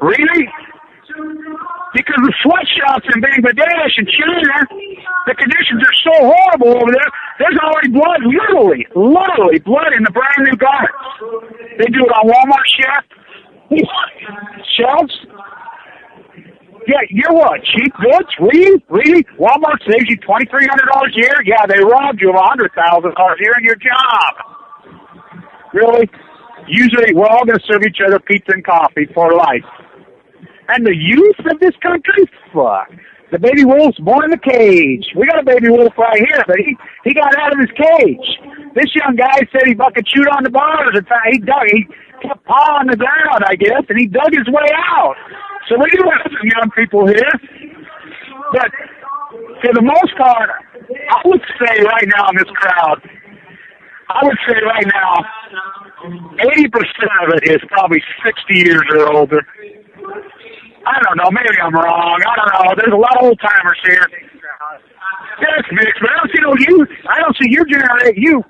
really? Because the sweatshops in Bangladesh and China, the conditions are so horrible over there, there's already blood, literally blood in the brand new garments. They do it on Walmart shelves. Yeah, you're what? Cheap goods? Really? Walmart saves you $2,300 a year? Yeah, they robbed you of $100,000 a year in your job. Really? Usually, we're all going to serve each other pizza and coffee for life. And the youth of this country? Fuck. The baby wolf's born in the cage. We got a baby wolf right here, but he got out of his cage. This young guy said he fucking chewed on the bars. In fact, he kept pawing the ground, I guess, and he dug his way out. So we do have some young people here. But for the most part, I would say right now in this crowd, 80% of it is probably 60 years or older. I don't know. Maybe I'm wrong. I don't know. There's a lot of old timers here. That's mixed, but I don't see no youth. I don't see your generation.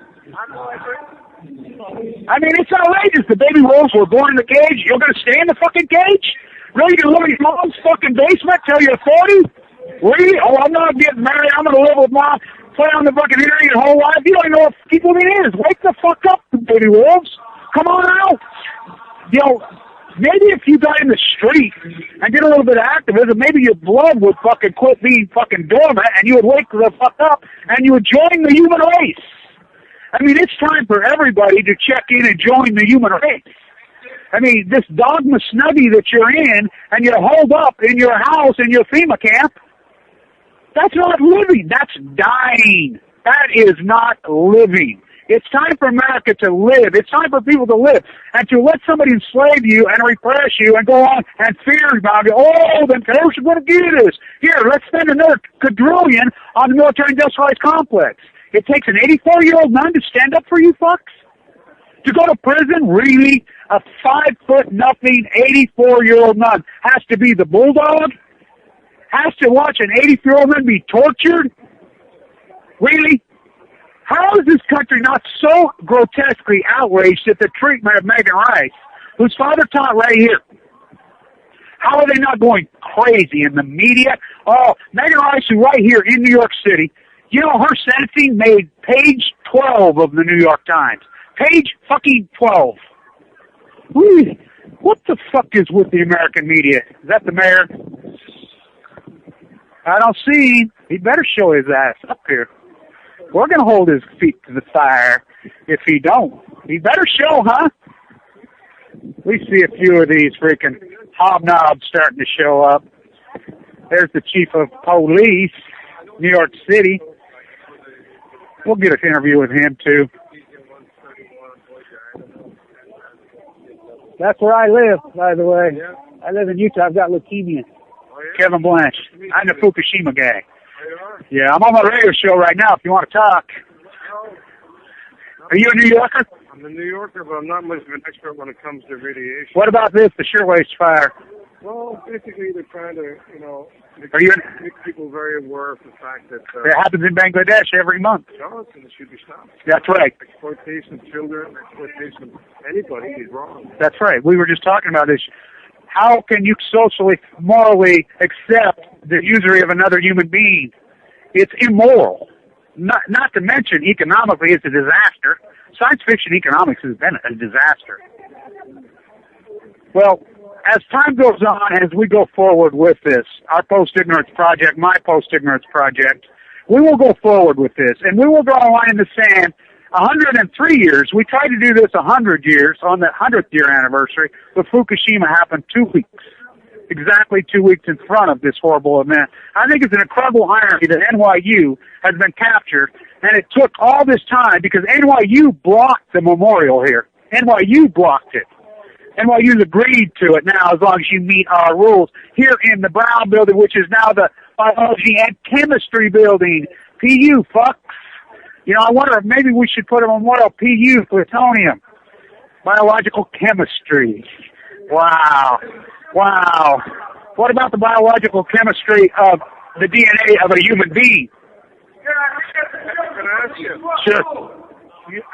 I mean, it's outrageous. The baby wolves were born in the cage. You're going to stay in the fucking cage? Really? You're going to live in your mom's fucking basement till you're 40? Really? Oh, I'm not getting married. I'm going to live with mom. Play on the fucking internet your whole life. You don't even know what people it is. Wake the fuck up, baby wolves. Come on out. You know, maybe if you got in the street and did a little bit of activism, maybe your blood would fucking quit being fucking dormant and you would wake the fuck up and you would join the human race. I mean, it's time for everybody to check in and join the human race. I mean, this dogma snuggie that you're in and you're holed up in your house in your FEMA camp, that's not living. That's dying. That is not living. It's time for America to live. It's time for people to live. And to let somebody enslave you and repress you and go on and fear about it. Oh, the terrorists are going to get us. Here, let's spend another quadrillion on the military-industrialized complex. It takes an 84-year-old nun to stand up for you fucks? To go to prison? Really? A 5'0" 84-year-old nun has to be the bulldog? Has to watch an 84-year-old man be tortured? Really? How is this country not so grotesquely outraged at the treatment of Megan Rice, whose father taught right here? How are they not going crazy in the media? Oh, Megan Rice, who right here in New York City, you know, her sentencing made page 12 of the New York Times. Page fucking 12. What the fuck is with the American media? Is that the mayor? I don't see him. He better show his ass up here. We're going to hold his feet to the fire if he don't. He better show, huh? We see a few of these freaking hobnobs starting to show up. There's the chief of police, New York City. We'll get an interview with him, too. That's where I live, by the way. I live in Utah. I've got leukemia. Kevin Blanch. I'm the Fukushima guy. Yeah, I'm on my radio show right now if you want to talk. Are you a New Yorker? I'm a New Yorker, but I'm not much of an expert when it comes to radiation. What about this, the shirtwaist fire? Well, basically they're trying to, make people very aware of the fact that... it happens in Bangladesh every month. No, it should be stopped. That's right. Exploitation of children, exploitation of anybody is wrong. That's right. We were just talking about this. How can you socially, morally accept the usury of another human being? It's immoral. Not to mention, economically, it's a disaster. Science fiction economics has been a disaster. Well, as time goes on, as we go forward with this, our post-ignorance project, my post-ignorance project, we will go forward with this, and we will draw a line in the sand. 103 years. We tried to do this 100 years on the 100th year anniversary, but Fukushima happened 2 weeks, exactly 2 weeks in front of this horrible event. I think it's an incredible irony that N.Y.U. has been captured, and it took all this time because N.Y.U. blocked the memorial here. N.Y.U. blocked it. NYU's agreed to it now as long as you meet our rules. Here in the Brown building, which is now the Biology and Chemistry building. PU, fucks. You know, I wonder if maybe we should put them on what? PU, plutonium. Biological chemistry. Wow. Wow. What about the biological chemistry of the DNA of a human being? Can I ask you? Sure.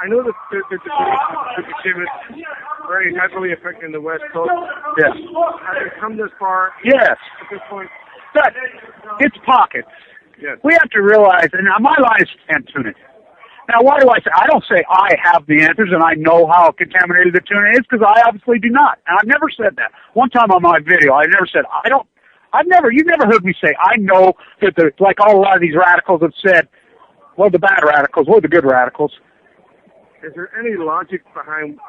I know that Fukushima is very heavily affecting the West Coast. Yes. Have they come this far? Yes. At this point? But it's pockets. Yes. We have to realize, and my line is stand tuna. Now, why do I say? I don't say I have the answers and I know how contaminated the tuna is, because I obviously do not. And I've never said that. One time on my video, I never said, you've never heard me say, I know that like a lot of these radicals have said, well, the bad radicals, well, the good radicals. Is there any logic behind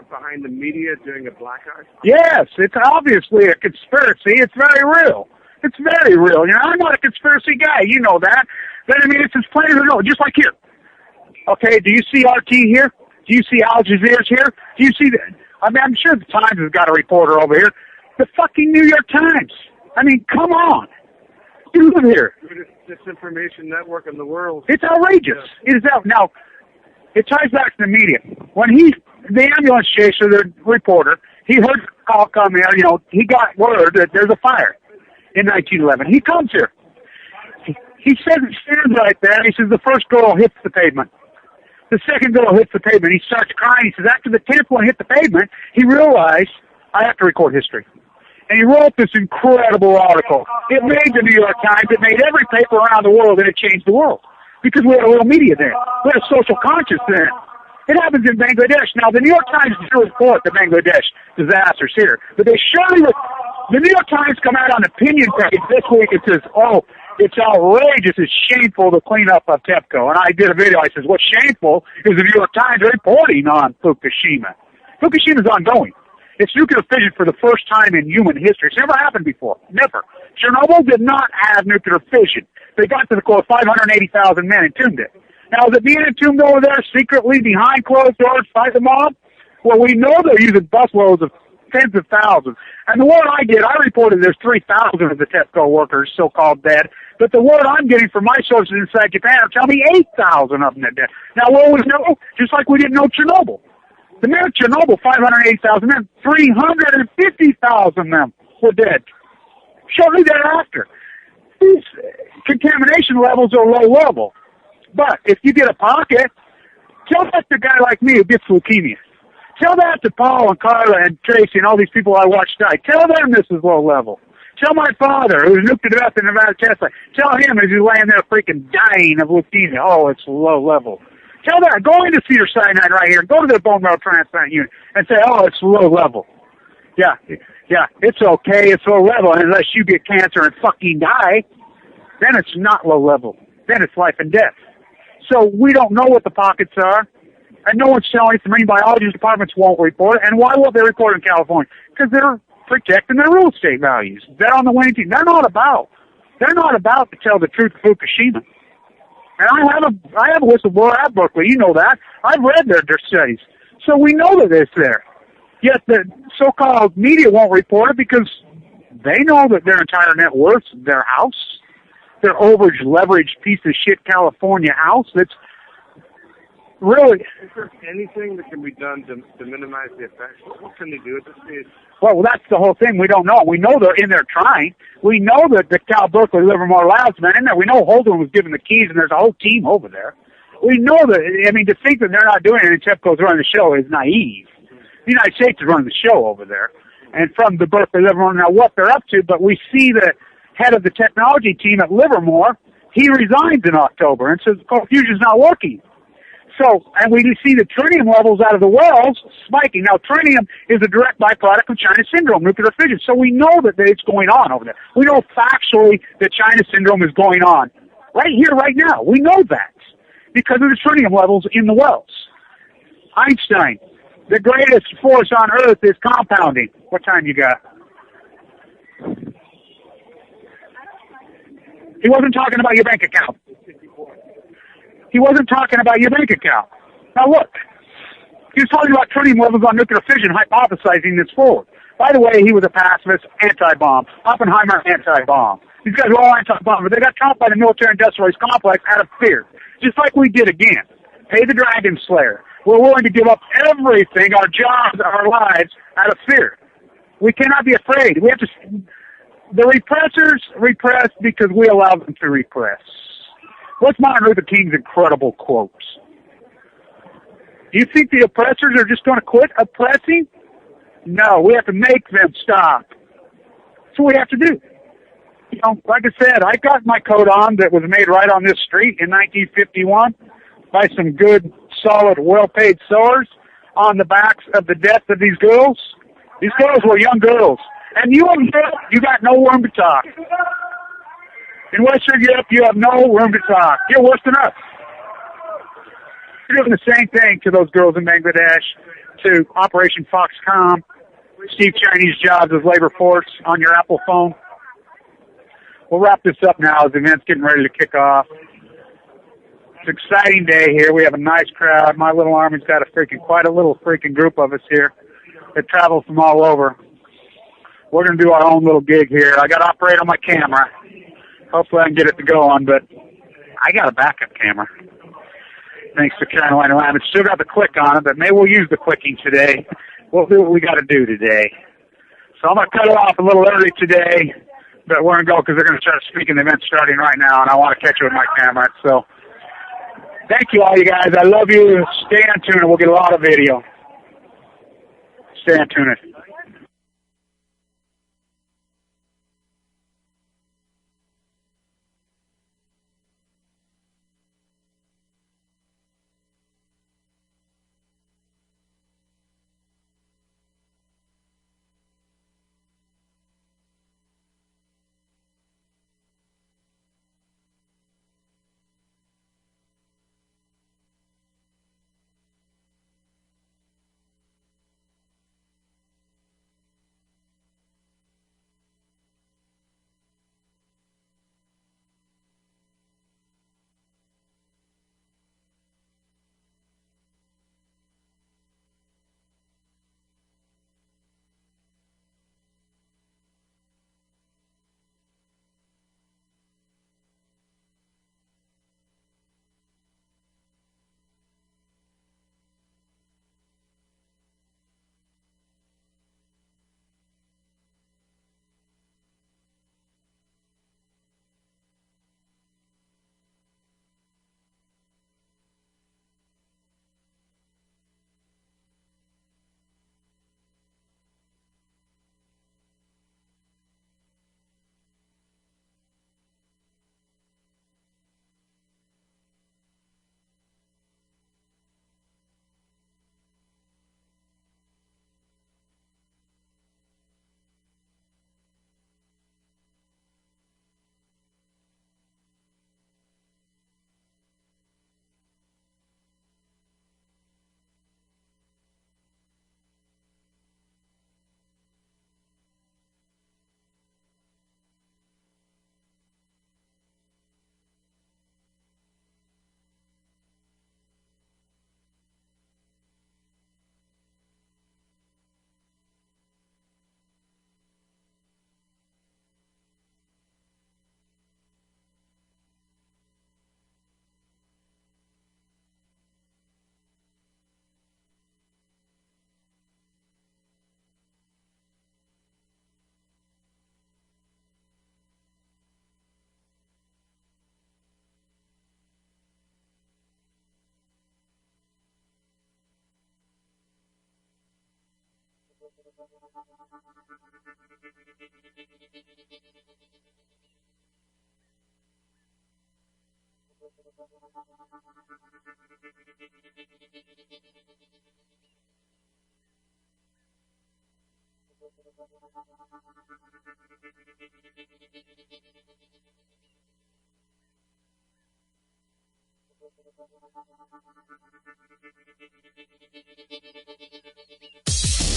the media doing a black eye? Yes, it's obviously a conspiracy. It's very real. It's very real. You know, I'm not a conspiracy guy. You know that. But I mean, it's as plain as I know. Just like here. Okay, do you see RT here? Do you see Al Jazeera's here? Do you see the? I mean, I'm sure the Times has got a reporter over here. The fucking New York Times. I mean, come on. You live here. The disinformation network in the world. It's outrageous. It is out now. It ties back to the media. When the ambulance chaser, the reporter, he heard the call come in, you know, he got word that there's a fire in 1911. He comes here. He says, he stands right there, and he says, the first girl hits the pavement. The second girl hits the pavement. He starts crying. He says, after the 10th one hit the pavement, he realized, I have to record history. And he wrote this incredible article. It made the New York Times. It made every paper around the world, and it changed the world. Because we had a little media then. We had a social conscience then. It happens in Bangladesh. Now, the New York Times doesn't report the Bangladesh disasters here. But they surely the New York Times come out on opinion page this week and says, oh, it's outrageous, it's shameful, the cleanup of TEPCO. And I did a video, I says, what's shameful is the New York Times reporting on Fukushima. Fukushima's ongoing. It's nuclear fission for the first time in human history. It's never happened before. Never. Chernobyl did not have nuclear fission. They got to the core, 580,000 men entombed it. Now, is it being entombed over there secretly behind closed doors by the mob? Well, we know they're using busloads of tens of thousands. And the word I get, I reported there's 3,000 of the TEPCO workers so-called dead. But the word I'm getting from my sources inside Japan are telling me 8,000 of them are dead. Now, what we know, just like we didn't know Chernobyl. The men of Chernobyl, 580,000 men, 350,000 of them were dead. Shortly thereafter. These contamination levels are low level. But if you get a pocket, tell that to a guy like me who gets leukemia. Tell that to Paul and Carla and Tracy and all these people I watch die. Tell them this is low level. Tell my father, who's nuked to death in Nevada test site. Tell him as he's laying there freaking dying of leukemia. Oh, it's low level. Tell that. Go into Cedars-Sinai right here. Go to their bone marrow transplant unit and say, oh, it's low level. Yeah, it's okay. It's low level. And unless you get cancer and fucking die, then it's not low level. Then it's life and death. So we don't know what the pockets are. And no one's telling us. The marine biology departments won't report it. And why won't they report it in California? Because they're protecting their real estate values. They're on the winning team. They're not about to tell the truth of Fukushima. And I have a whistleblower at Berkeley. You know that. I've read their studies. So we know that it's there. Yet the so-called media won't report it because they know that their entire net worth, their house, their overage, leveraged piece of shit California house that's really... Is there anything that can be done to minimize the effects? What can they do at this stage? Well, that's the whole thing. We don't know. We know they're in there trying. We know that the Cal Berkeley Livermore Lab's been in there. We know Holden was given the keys, and there's a whole team over there. We know that, I mean, to think that they're not doing it and TEPCO's running the show is naive. The United States is running the show over there. And from the Berkeley Livermore, now what they're up to, but we see the head of the technology team at Livermore, he resigns in October and says cold fusion's not working. So, and we see the tritium levels out of the wells spiking. Now, tritium is a direct byproduct of China syndrome, nuclear fission. So we know that it's going on over there. We know factually that China syndrome is going on. Right here, right now. We know that because of the tritium levels in the wells. Einstein, the greatest force on Earth is compounding. What time you got? He wasn't talking about your bank account. He wasn't talking about your bank account. Now look, he was talking about tritium levels on nuclear fission, hypothesizing this forward. By the way, he was a pacifist, anti-bomb. Oppenheimer, anti-bomb. These guys are all anti-bomb, but they got caught by the military-industrialist complex out of fear. Just like we did again. Pay the Dragon Slayer. We're willing to give up everything, our jobs, our lives, out of fear. We cannot be afraid. We have to. The repressors repress because we allow them to repress. What's Martin Luther King's incredible quotes? Do you think the oppressors are just going to quit oppressing? No, we have to make them stop. That's what we have to do. You know, like I said, I got my coat on that was made right on this street in 1951 by some good, solid, well-paid sewers on the backs of the death of these girls. These girls were young girls. And you got no room to talk. In Western Europe, you have no room to talk. You're worse than us. You're doing the same thing to those girls in Bangladesh, to Operation Foxconn, Steve Chinese jobs as labor force on your Apple phone. We'll wrap this up now as the event's getting ready to kick off. It's an exciting day here. We have a nice crowd. My little army's got quite a little freaking group of us here that travel from all over. We're going to do our own little gig here. I got to operate on my camera. Hopefully I can get it to go on, but I got a backup camera. Thanks to Carolina Lamb. It's still got the click on it, but maybe we'll use the clicking today. We'll do what we got to do today. So I'm going to cut it off a little early today, but we're going to go because they're going to start speaking the event starting right now, and I want to catch it with my camera. So thank you all you guys. I love you. Stay on tune, and we'll get a lot of video. Stay on tune.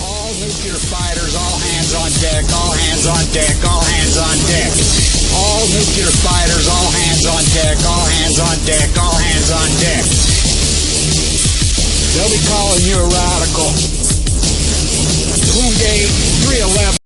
All nuclear fighters, all hands on deck, all hands on deck, all hands on deck. All nuclear fighters, all hands on deck, all hands on deck, all hands on deck. They'll be calling you a radical. Woundgate, 311.